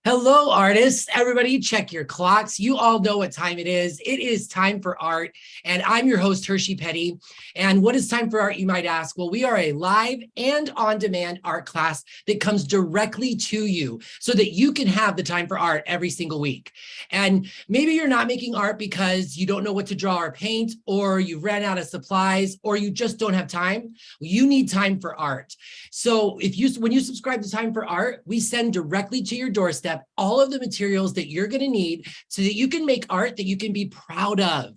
Hello, artists. Everybody, check your clocks. You all know what time it is. It is time for art, and I'm your host, Hershey Petty. And what is time for art, you might ask? Well, we are a live and on-demand art class that comes directly to you so that you can have the time for art every single week. And maybe you're not making art because you don't know what to draw or paint, or you ran out of supplies, or you just don't have time. You need time for art. So when you subscribe to Time for Art, we send directly to your doorstep all of the materials that you're going to need so that you can make art that you can be proud of.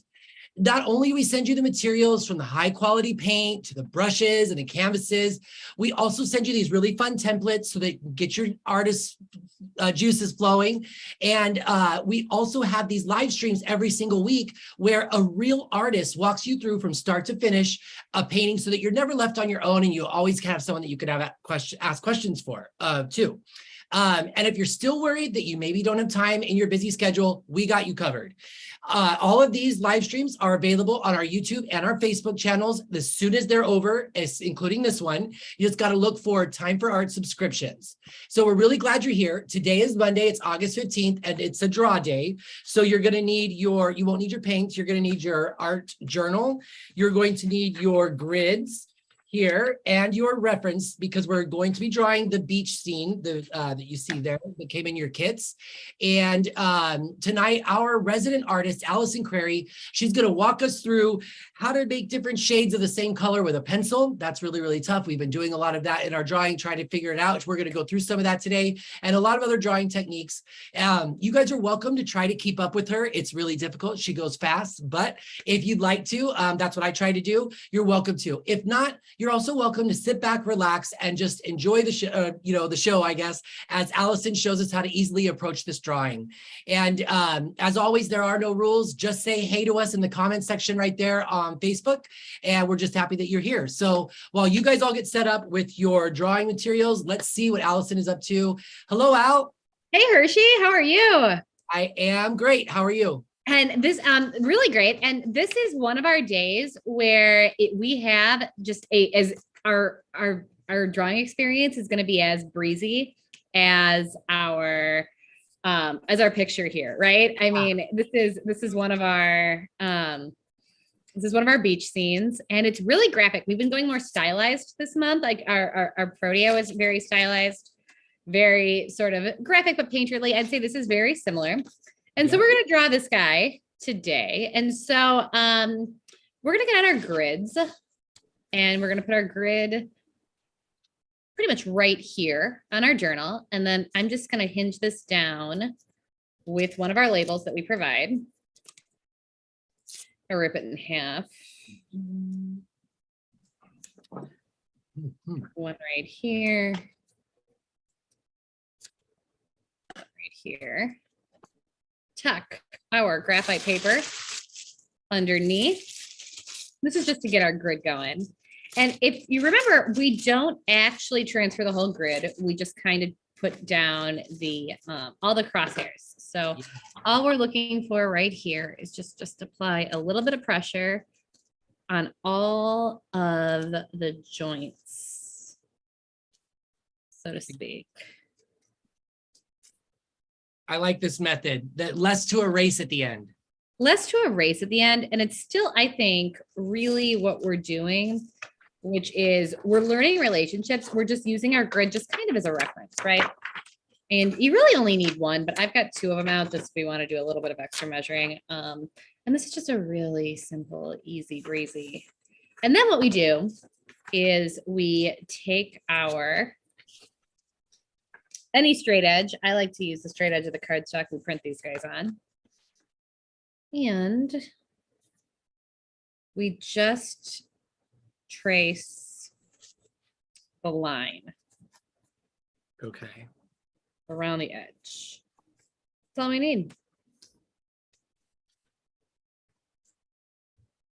Not only do we send you the materials from the high quality paint to the brushes and the canvases, we also send you these really fun templates so that you get your artist juices flowing. And we also have these live streams every single week where a real artist walks you through from start to finish a painting so that you're never left on your own and you always have someone that you could ask questions for too. And if you're still worried that you maybe don't have time in your busy schedule, we got you covered. All of these live streams are available on our YouTube and our Facebook channels as soon as they're over, including this one. You just got to look for Time for Art subscriptions. So we're really glad you're here. Today is Monday. It's August 15th, and it's a draw day. So you're going to need you won't need your paints. You're going to need your art journal. You're going to need your grids here and your reference, because we're going to be drawing the beach scene that you see there that came in your kits. And tonight, our resident artist, Allison Crary, she's going to walk us through how to make different shades of the same color with a pencil. That's really, really tough. We've been doing a lot of that in our drawing, trying to figure it out. We're going to go through some of that today and a lot of other drawing techniques. You guys are welcome to try to keep up with her. It's really difficult. She goes fast, but if you'd like to, that's what I try to do. You're welcome to. If not, you're also welcome to sit back, relax, and just enjoy the show, I guess, as Allison shows us how to easily approach this drawing. And as always, there are no rules. Just say hey to us in the comment section right there on Facebook, and we're just happy that you're here. So while you guys all get set up with your drawing materials, let's see what Allison is up to. Hello, Al. Hey, Hershey, how are you? I am great. How are you? And this really great. And this is one of our days where we have just our drawing experience is going to be as breezy as our picture here, right? I mean, this is one of our beach scenes, and it's really graphic. We've been going more stylized this month. Like our Prodeo is very stylized, very sort of graphic but painterly. I'd say this is very similar. And so we're going to draw this guy today. And so we're going to get on our grids, and we're going to put our grid pretty much right here on our journal. And then I'm just going to hinge this down with one of our labels that we provide. I rip it in half. One right here. Right here. Tuck our graphite paper underneath. This is just to get our grid going. And if you remember, we don't actually transfer the whole grid. We just kind of put down the all the crosshairs. So all we're looking for right here is just apply a little bit of pressure on all of the joints, so to speak. I like this method, that less to erase at the end. Less to erase at the end. And it's still, I think, really what we're doing, which is we're learning relationships. We're just using our grid just kind of as a reference, right? And you really only need one, but I've got two of them out just if we want to do a little bit of extra measuring. And this is just a really simple, easy breezy. And then what we do is we take any straight edge. I like to use the straight edge of the cardstock we print these guys on. And we just trace the line. Okay. Around the edge. That's all we need.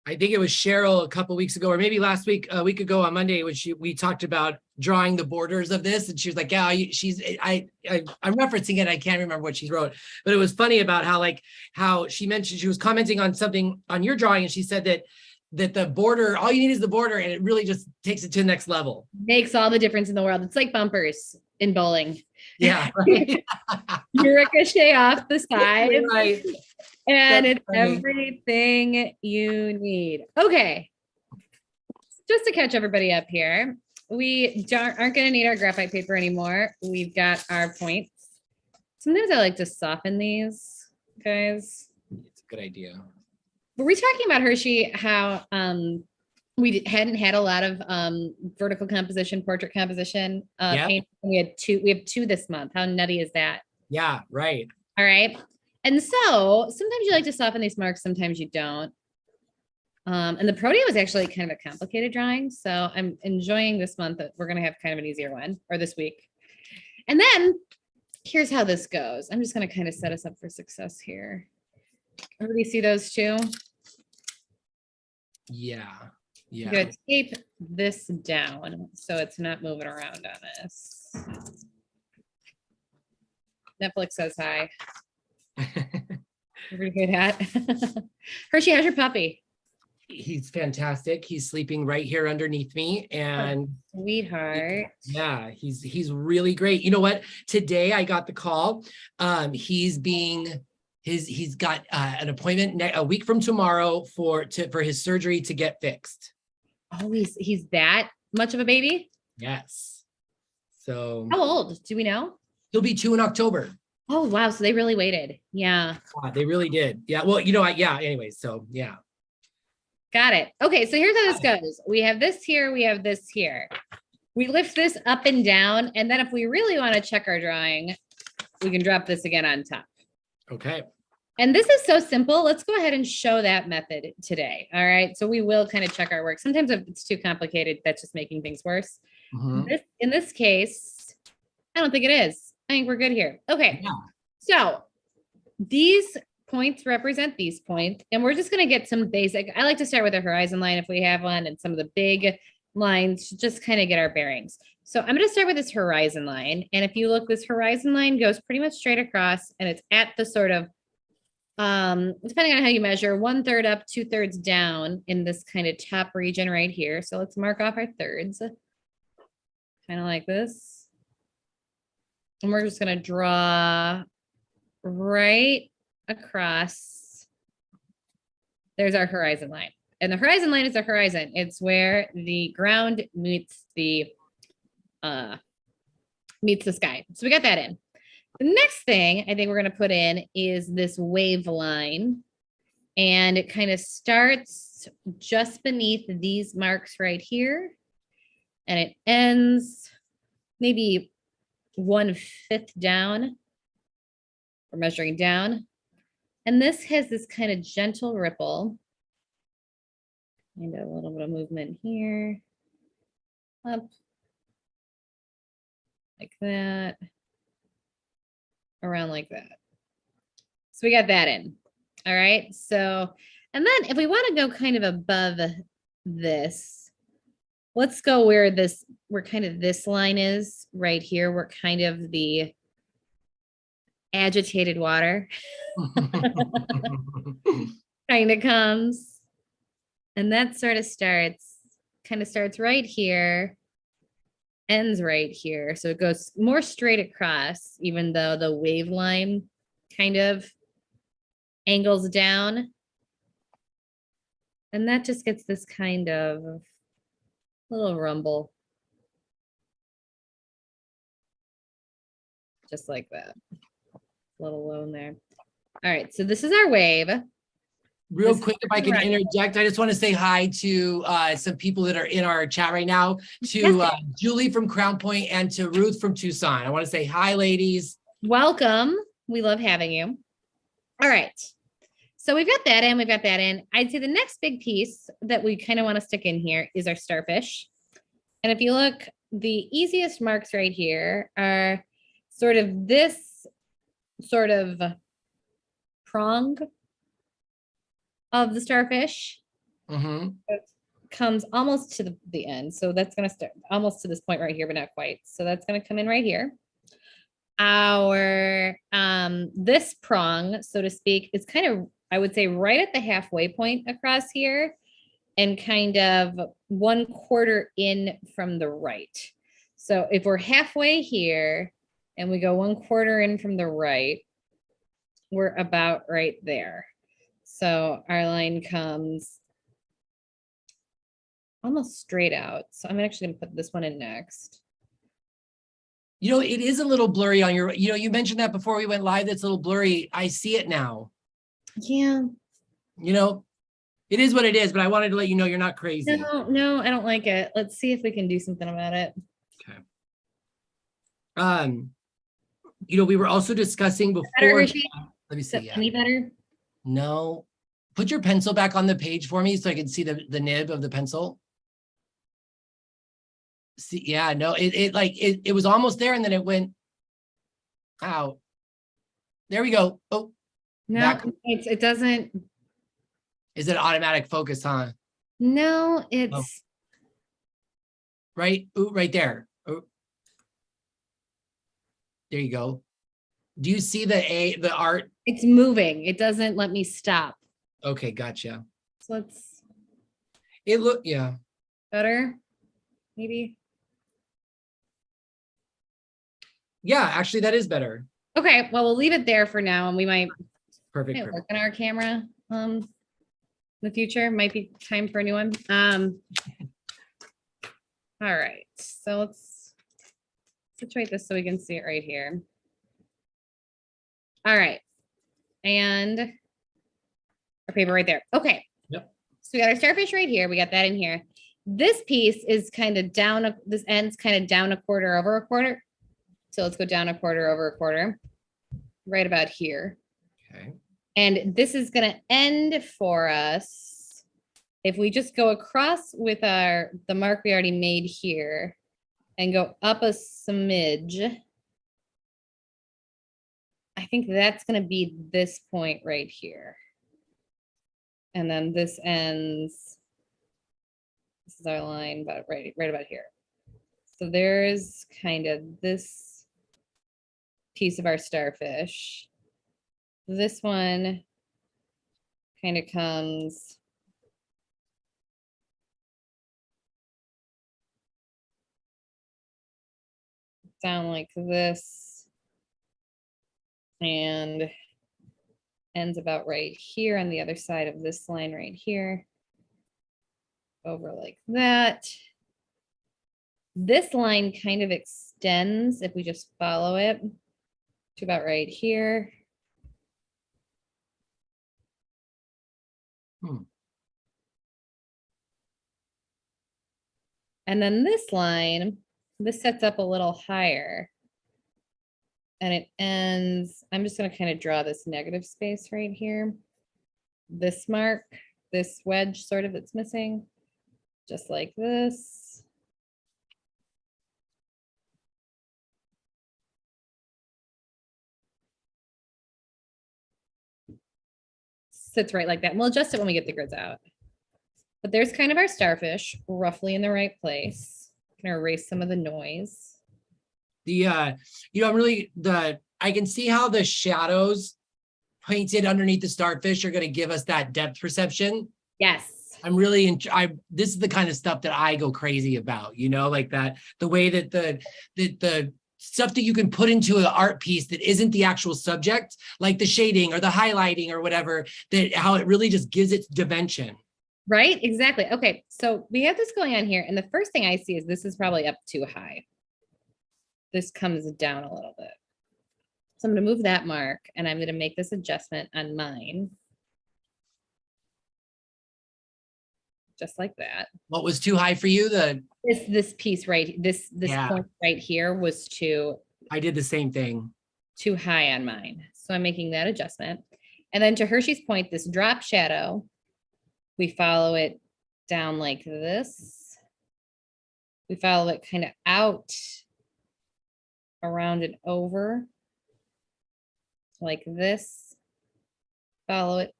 I think it was Cheryl a couple weeks ago, or maybe last week, a week ago on Monday, when we talked about drawing the borders of this, and she was like, "Yeah, I'm referencing it. I can't remember what she wrote, but it was funny about how she mentioned she was commenting on something on your drawing, and she said that the border, all you need is the border, and it really just takes it to the next level. Makes all the difference in the world. It's like bumpers. in bowling. Yeah. Right. You ricochet off the side, Right. and That's it's funny. everything you need. Okay. Just to catch everybody up here, we aren't going to need our graphite paper anymore. We've got our points. Sometimes I like to soften these, guys. It's a good idea. Were we talking about, Hershey, how we hadn't had a lot of vertical composition, portrait composition Yep. paint? We have two this month. How nutty is that? Yeah, right. All right. And so sometimes you like to soften these marks, sometimes you don't. And the Protea was actually kind of a complicated drawing. So I'm enjoying this month that we're going to have kind of an easier one, or this week. And then here's how this goes. I'm just going to kind of set us up for success here. Everybody see those two? Yeah. You're Yeah. going to tape this down so it's not moving around on us. Netflix says hi. Pretty good hat. Hershey, how's your puppy? He's fantastic. He's sleeping right here underneath me, and Sweetheart. yeah, he's really great. You know what? Today I got the call. He's got an appointment a week from tomorrow for his surgery to get fixed. Oh, he's that much of a baby? Yes. So How old? Do we know? he'll be 2 in October. Oh, wow. So they really waited. Yeah. They really did. Yeah. Well, yeah. Anyway, so yeah. Got it. Okay. So here's how this goes. We have this here. We have this here. We lift this up and down. And then if we really want to check our drawing, we can drop this again on top. Okay. And this is so simple. Let's go ahead and show that method today. All right. So we will kind of check our work. Sometimes if it's too complicated, that's just making things worse. Mhm. In this case, I don't think it is. I think we're good here. Okay. Yeah. So these points represent these points, and we're just going to get some basic. I like to start with a horizon line if we have one, and some of the big lines to just kind of get our bearings. So I'm going to start with this horizon line. And if you look, this horizon line goes pretty much straight across, and it's at the sort of, depending on how you measure, 1/3 up, 2/3 down in this kind of top region right here. So let's mark off our thirds, kind of like this. And we're just going to draw right across. There's our horizon line. And the horizon line is the horizon. It's where the ground meets the sky. So we got that in. The next thing I think we're going to put in is this wave line. And it kind of starts just beneath these marks right here. And it ends maybe 1/5 down. We're measuring down. And this has this kind of gentle ripple. And a little bit of movement here. Up. Like that. Around like that. So we got that in. All right. So, and then if we want to go kind of above this, let's go where kind of this line is right here. We're kind of the agitated water kind of comes. And that sort of kind of starts right here, ends right here. So it goes more straight across, even though the wave line kind of angles down. And that just gets this kind of little rumble. Just like that. A little low in there. All right, so this is our wave. Real quick, if I can interject, I just want to say hi to some people that are in our chat right now, to Julie from Crown Point and to Ruth from Tucson. I want to say hi, ladies. Welcome. We love having you. All right. So we've got that in, we've got that in. I'd say the next big piece that we kind of want to stick in here is our starfish. And if you look, the easiest marks right here are sort of this sort of prong of the starfish. It comes almost to the end. So that's going to start almost to this point right here, but not quite. So that's going to come in right here. Our this prong, so to speak, is kind of, I would say, right at the halfway point across here, and kind of 1/4 in from the right. So if we're halfway here and we go 1/4 in from the right, we're about right there. So our line comes almost straight out. So I'm actually gonna put this one in next. You know, it is a little blurry on your, you mentioned that before we went live, that's a little blurry. I see it now. Yeah. You know, it is what it is, but I wanted to let you know you're not crazy. No, I don't like it. Let's see if we can do something about it. Okay. We were also discussing Better, before. Hershey? Let me Is that see. Yeah. any better? No. Put your pencil back on the page for me so I can see the nib of the pencil. See, yeah, no, it was almost there and then it went out. There we go. Oh, No, back. it doesn't. Is it automatic focus, huh? No, it's Right. Ooh, right there. Ooh. There you go. Do you see the art? it's moving. It doesn't let me stop. Okay, gotcha. So let's Yeah. better, maybe. Yeah, actually that is better. Okay, well, we'll leave it there for now, and we might Perfect. work on our camera in the future. Might be time for a new one. All right, so let's situate this so we can see it right here. All right, and our paper right there. Okay. Yep. So we got our starfish right here. We got that in here. This piece is kind of down. This end's kind of down 1/4 over 1/4. So let's go down 1/4 over 1/4, right about here. Okay. And this is going to end for us if we just go across with the mark we already made here and go up a smidge. I think that's going to be this point right here. And then this ends. This is our line, but right about here. So there's kind of this piece of our starfish. This one kind of comes down like this and ends about right here on the other side of this line right here. Over like that. This line kind of extends if we just follow it to about right here. And then this line, this sets up a little higher. And it ends, I'm just going to kind of draw this negative space right here. This mark, this wedge sort of that's missing, just like this. Sits right like that. And we'll adjust it when we get the grids out. But there's kind of our starfish roughly in the right place. I'm gonna erase some of the noise. I can see how the shadows painted underneath the starfish are going to give us that depth perception. Yes. I'm really this is the kind of stuff that I go crazy about, like that, the way that the stuff that you can put into an art piece that isn't the actual subject, like the shading or the highlighting or whatever, that how it really just gives its dimension. Right, exactly. Okay, so we have this going on here, and the first thing I see is this is probably up too high. This comes down a little bit. So I'm going to move that mark, and I'm going to make this adjustment on mine. Just like that. What was too high for you? This piece right, this Yeah. point right here was I did the same thing. Too high on mine. So I'm making that adjustment. And then to Hershey's point, this drop shadow, we follow it down like this. We follow it kind of out, around and over, like this. Follow it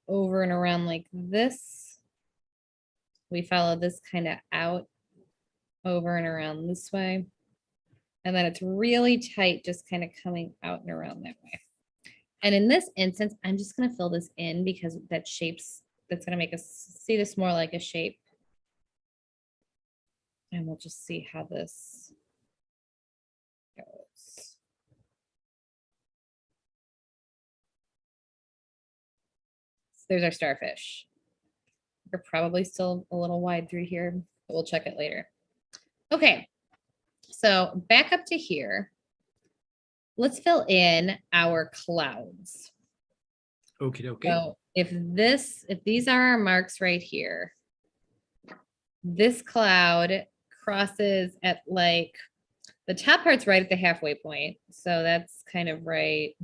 over and around like this. We follow this kind of out, over and around this way. And then it's really tight, just kind of coming out and around that way. And in this instance, I'm just going to fill this in because that shapes, that's going to make us see this more like a shape. And we'll just see how this goes. There's our starfish. We're probably still a little wide through here, but we'll check it later. Okay, so back up to here. Let's fill in our clouds. Okay, okay. So if these are our marks right here, this cloud crosses at like, the top part's right at the halfway point. So that's kind of right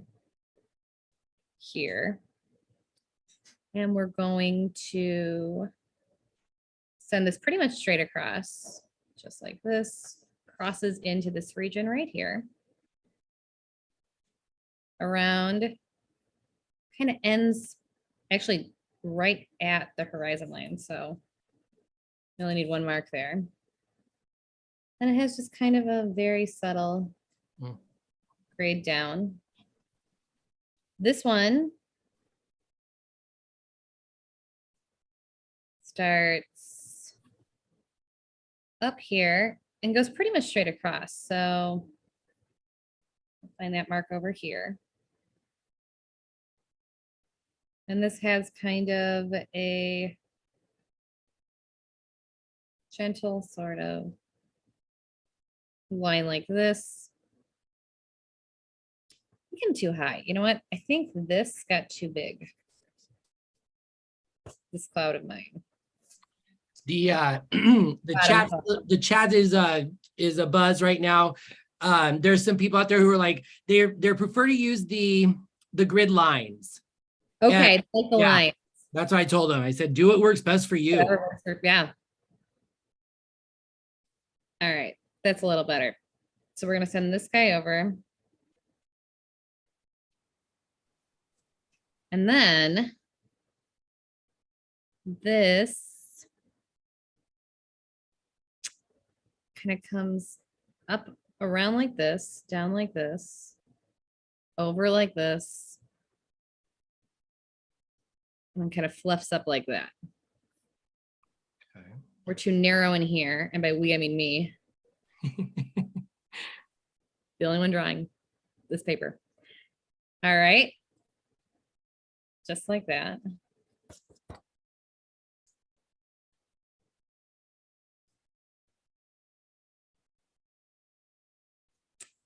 here. And we're going to send this pretty much straight across, just like this, crosses into this region right here. Around, kind of ends actually right at the horizon line. So you only need one mark there. And it has just kind of a very subtle grade down. This one starts up here and goes pretty much straight across. So find that mark over here. And this has kind of a gentle sort of line like this. I think I'm too high. You know what? I think this got too big. This cloud of mine. The the chat is a buzz right now. There's some people out there who are like they prefer to use the grid lines. Okay, And, like the yeah, line. that's what I told them. I said, do what works best for you. Whatever works for, yeah. All right, that's a little better. So we're gonna send this guy over. And then this kind of comes up around like this, down like this, over like this, and then kind of fluffs up like that. Okay. We're too narrow in here, and by we, I mean me. The only one drawing this paper. All right. Just like that.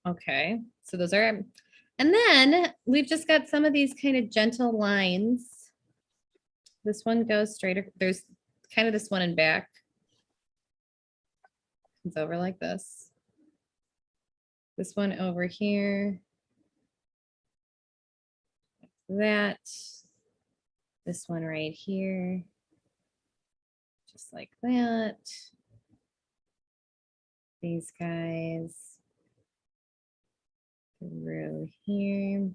Okay, so those are, and then we've just got some of these kind of gentle lines. This one goes straight, there's kind of this one in back. It's over like this. This one over here. That. This one right here. Just like that. These guys. Through here.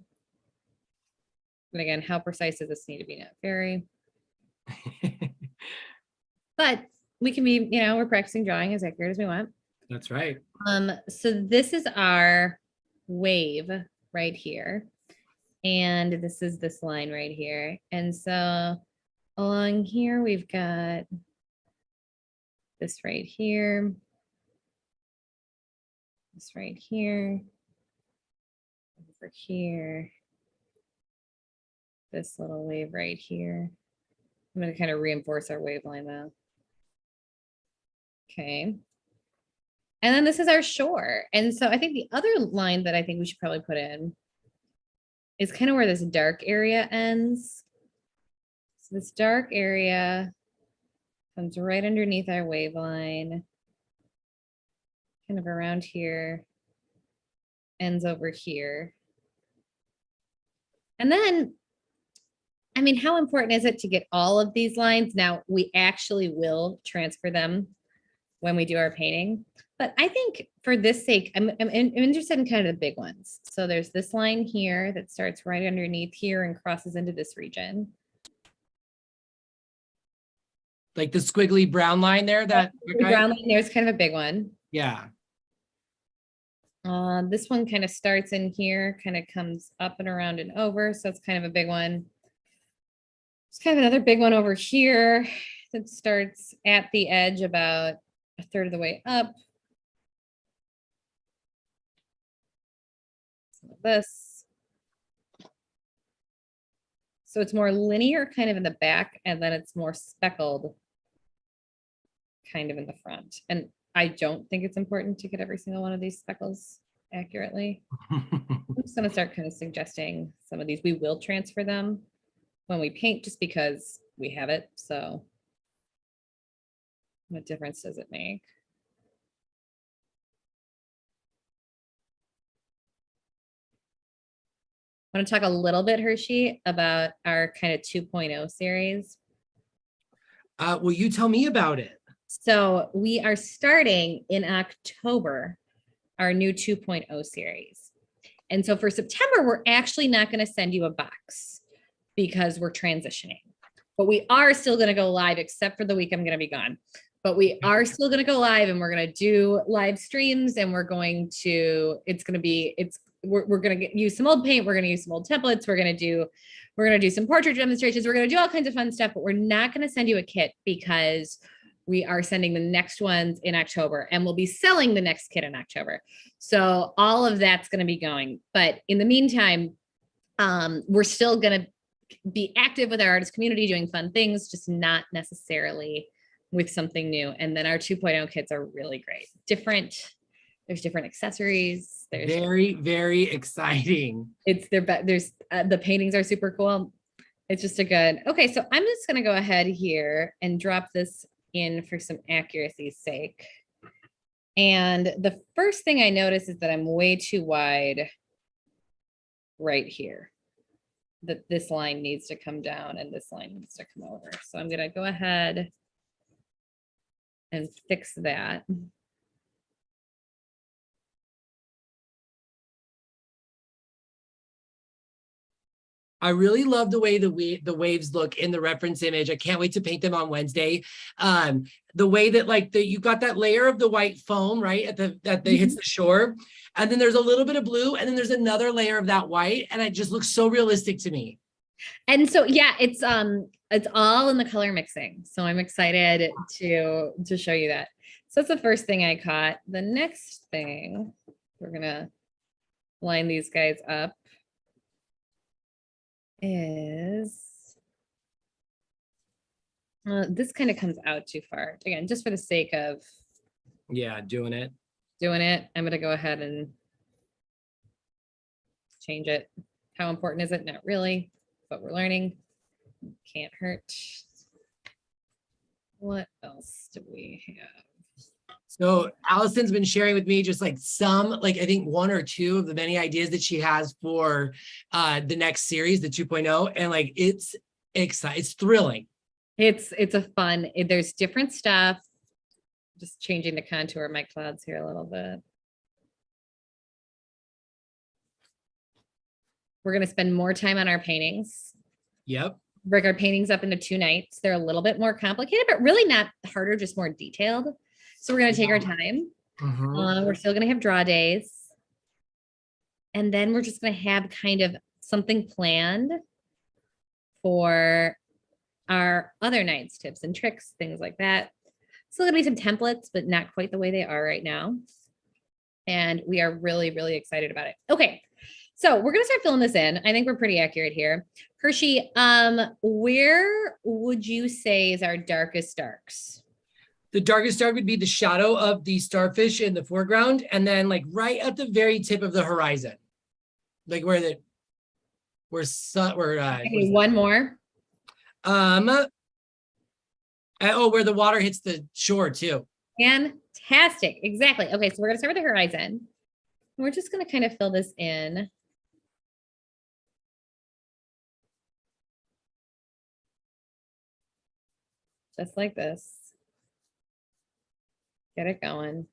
And again, how precise does this need to be? Not very. But we can be, you know, we're practicing drawing as accurate as we want. That's right. So this is our wave right here. And this is this line right here. And so along here, we've got this right here. This right here. Over here. This little wave right here. I'm going to kind of reinforce our wave line though. Okay. And then this is our shore. And so I think the other line that I think we should probably put in is kind of where this dark area ends. So this dark area comes right underneath our wave line, kind of around here, ends over here. And then, I mean, how important is it to get all of these lines? Now, we actually will transfer them when we do our painting. But I think for this sake, I'm interested in kind of the big ones. So there's this line here that starts right underneath here and crosses into this region. Like the squiggly brown line there, that brown line there's kind of a big one. Yeah. This one kind of starts in here, kind of comes up and around and over. So it's kind of a big one. It's kind of another big one over here that starts at the edge about a third of the way up. of this. So it's more linear kind of in the back, and then it's more speckled kind of in the front. And I don't think it's important to get every single one of these speckles accurately. I'm just gonna start kind of suggesting some of these. We will transfer them when we paint just because we have it. So what difference does it make? I want to talk a little bit, Hershey, about our kind of 2.0 series. Will you tell me about it? So we are starting in October, our new 2.0 series. And so for September, we're actually not going to send you a box because we're transitioning. But we are still going to go live, except for the week I'm going to be gone. But we are still going to go live, and we're going to do live streams, and we're going to use some old paint. We're going to use some old templates. We're going to do some portrait demonstrations. We're going to do all kinds of fun stuff, but we're not going to send you a kit because we are sending the next ones in October, and we'll be selling the next kit in October. So all of that's going to be going. But in the meantime, we're still going to be active with our artist community, doing fun things, just not necessarily with something new. And then our 2.0 kits are really great. There's different accessories. There's very, very exciting. The paintings are super cool. It's just a good, okay. So I'm just going to go ahead here and drop this in for some accuracy's sake. And the first thing I notice is that I'm way too wide right here. That this line needs to come down and this line needs to come over. So I'm going to go ahead and fix that. I really love the way the waves look in the reference image. I can't wait to paint them on Wednesday. The way that you got that layer of the white foam, right, that hits the shore. And then there's a little bit of blue, and then there's another layer of that white. And it just looks so realistic to me. And so, yeah, it's all in the color mixing. So I'm excited to show you that. So that's the first thing I caught. The next thing, we're gonna line these guys up, is this kind of comes out too far. Again, just for the sake of doing it, I'm gonna go ahead and change it. How important is it? Not really, but we're learning. Can't hurt. What else do we have? So Allison's been sharing with me just I think one or two of the many ideas that she has for the next series, the 2.0, and it's exciting, it's thrilling. It's a fun, there's different stuff. Just changing the contour of my clouds here a little bit. We're going to spend more time on our paintings. Yep. Break our paintings up into 2 nights. They're a little bit more complicated, but really not harder, just more detailed. So we're going to take our time. We're still going to have draw days. And then we're just going to have kind of something planned for our other nights, tips and tricks, things like that. So there'll be some templates, but not quite the way they are right now. And we are really, really excited about it. Okay. So we're going to start filling this in. I think we're pretty accurate here. Hershey, where would you say is our darkest darks? The darkest dark would be the shadow of the starfish in the foreground, and then right at the very tip of the horizon, where one more. Where the water hits the shore too. Fantastic. Exactly. Okay, so we're gonna start with the horizon. We're just gonna kind of fill this in. Just like this. Get it going.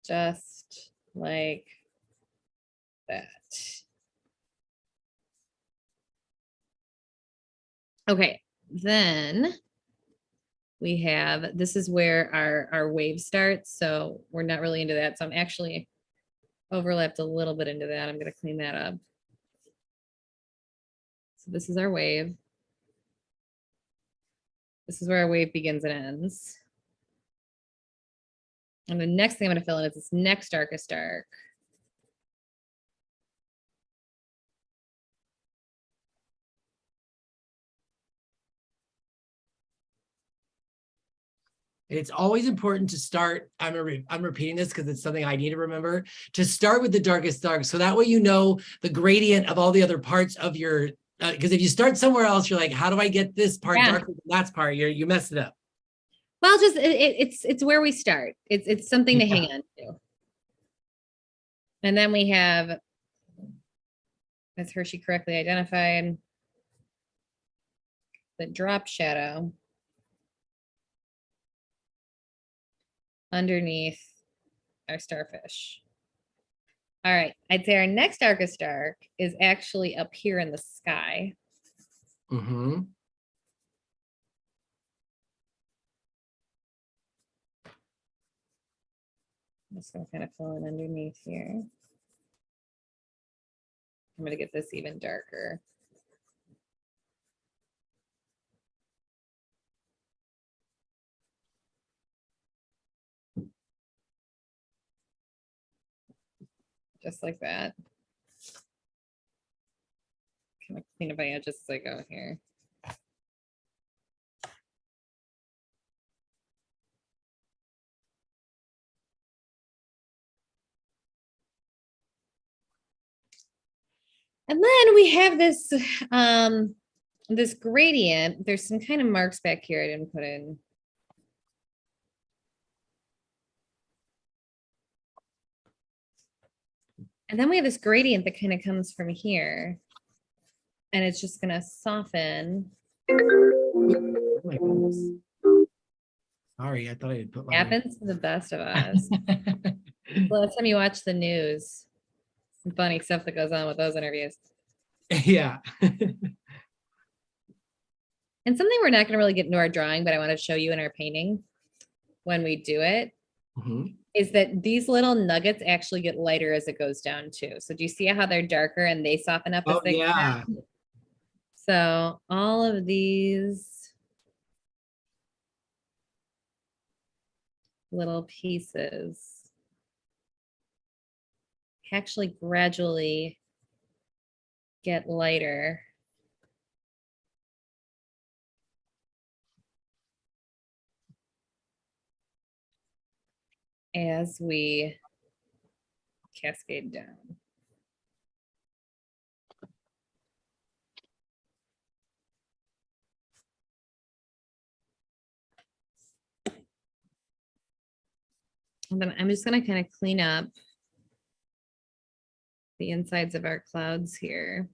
Just like that. Okay, then we have, this is where our wave starts. So we're not really into that. So I'm actually overlapped a little bit into that. I'm going to clean that up. So this is our wave. This is where our wave begins and ends. And the next thing I'm going to fill in is this next darkest dark. It's always important to start. I'm repeating this because it's something I need to remember, to start with the darkest dark. So that way, you know, the gradient of all the other parts of your, because if you start somewhere else, you're like, how do I get this part darker than that part? You messed it up. Well, just it's where we start. It's something to hang on to. And then we have, as Hershey correctly identified, the drop shadow underneath our starfish. All right, I'd say our next darkest dark is actually up here in the sky. Mm-hmm. I'm just gonna kind of fill in underneath here. I'm gonna get this even darker. Just like that. Kind of clean up my edges as I go here. And then we have this this gradient. There's some kind of marks back here I didn't put in. And then we have this gradient that kind of comes from here. And it's just gonna soften. Oh my goodness. Sorry, I thought I had put my. Happens to the best of us. Last time you watch the news, some funny stuff that goes on with those interviews. Yeah. And something we're not going to really get into our drawing, but I want to show you in our painting when we do it, is that these little nuggets actually get lighter as it goes down too. So do you see how they're darker and they soften up as they go down? So all of these little pieces actually gradually get lighter as we cascade down. And then I'm just going to kind of clean up the insides of our clouds here.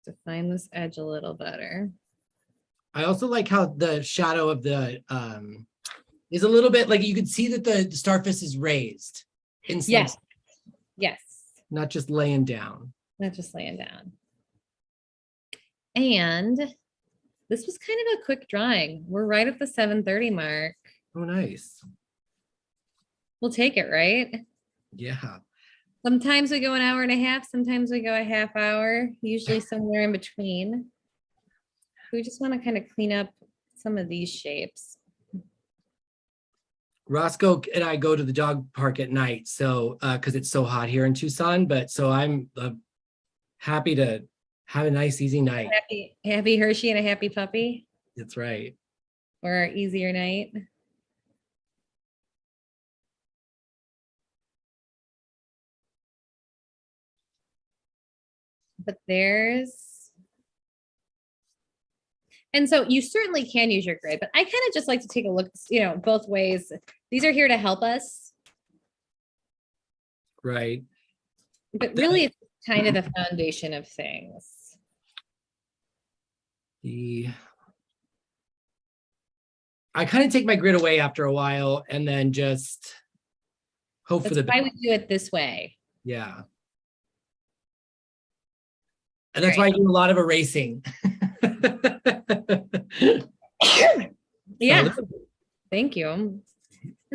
Define this edge a little better. I also like how the shadow of the is a little bit like you can see that the starfish is raised. Yes. Yes. Not just laying down. Not just laying down. And this was kind of a quick drawing. We're right at the 7:30 mark. Oh, nice. We'll take it, right? Yeah. Sometimes we go an hour and a half. Sometimes we go a half hour, usually somewhere in between. We just want to kind of clean up some of these shapes. Roscoe and I go to the dog park at night, so because it's so hot here in Tucson, but so I'm happy to have a nice, easy night. Happy Hershey and a happy puppy. That's right. Or easier night. But and so you certainly can use your grid, but I kind of just like to take a look, both ways. These are here to help us. Right. But really, it's kind of the foundation of things. I kind of take my grid away after a while and then just hope for the best. That's why we do it this way. Yeah. And that's why I do a lot of erasing. Yeah. Thank you. And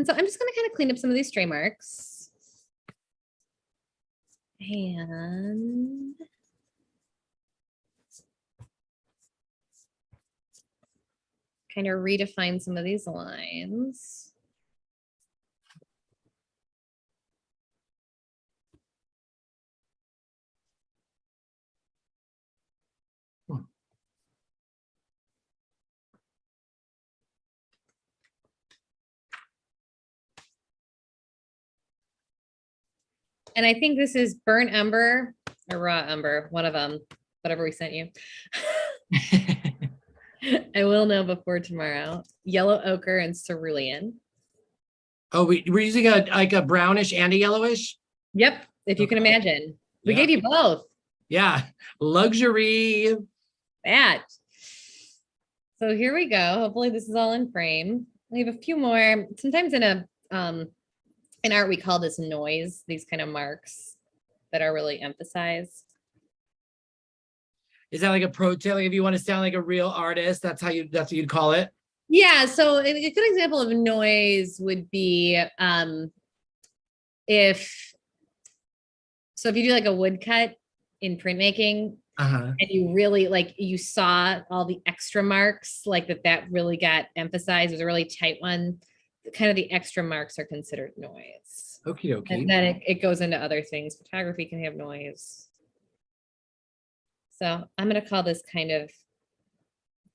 so I'm just going to kind of clean up some of these stray marks. And kind of redefine some of these lines. And I think this is burnt umber or raw umber, one of them, whatever we sent you. I will know before tomorrow. Yellow ochre and cerulean. Oh, we're using a brownish and a yellowish? Yep, if you can imagine. We gave you both. Yeah, luxury. That. So here we go. Hopefully this is all in frame. We have a few more. Sometimes in art, we call this noise, these kind of marks that are really emphasized. Is that like a pro tip? Like if you want to sound like a real artist, that's what you'd call it? Yeah. So a good example of noise would be if you do like a woodcut in printmaking, and you really you saw all the extra marks, like that really got emphasized. It was a really tight one. Kind of the extra marks are considered noise. Okay. And then it goes into other things. Photography can have noise. So I'm going to call this kind of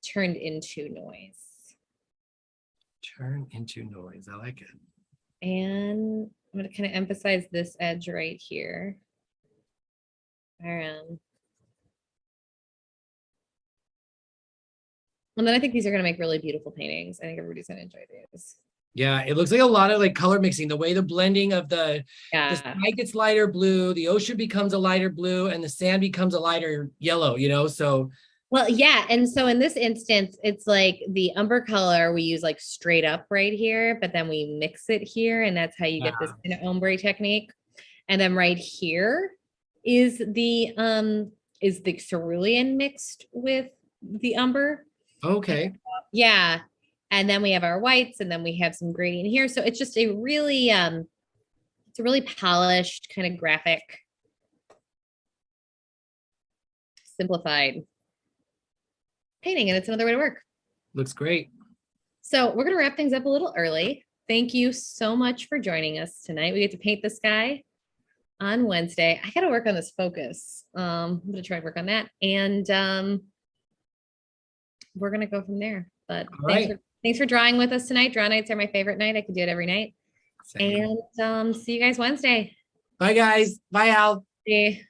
turned into noise. Turn into noise. I like it. And I'm going to kind of emphasize this edge right here. And then I think these are going to make really beautiful paintings. I think everybody's going to enjoy these. Yeah, it looks like a lot of like color mixing, the way the blending of the sky gets lighter blue, the ocean becomes a lighter blue, and the sand becomes a lighter yellow, so. Well, yeah. And so in this instance, it's like the umber color we use like straight up right here, but then we mix it here. And that's how you get this kind of ombre technique. And then right here is the cerulean mixed with the umber. Okay. Yeah. And then we have our whites, and then we have some gradient here. So it's just a really, it's a really polished kind of graphic, simplified painting, and it's another way to work. Looks great. So we're going to wrap things up a little early. Thank you so much for joining us tonight. We get to paint the sky on Wednesday. I got to work on this focus. I'm going to try and work on that. And we're going to go from there. But thanks for drawing with us tonight. Draw nights are my favorite night. I could do it every night. Same. And see you guys Wednesday. Bye, guys. Bye, Al. See.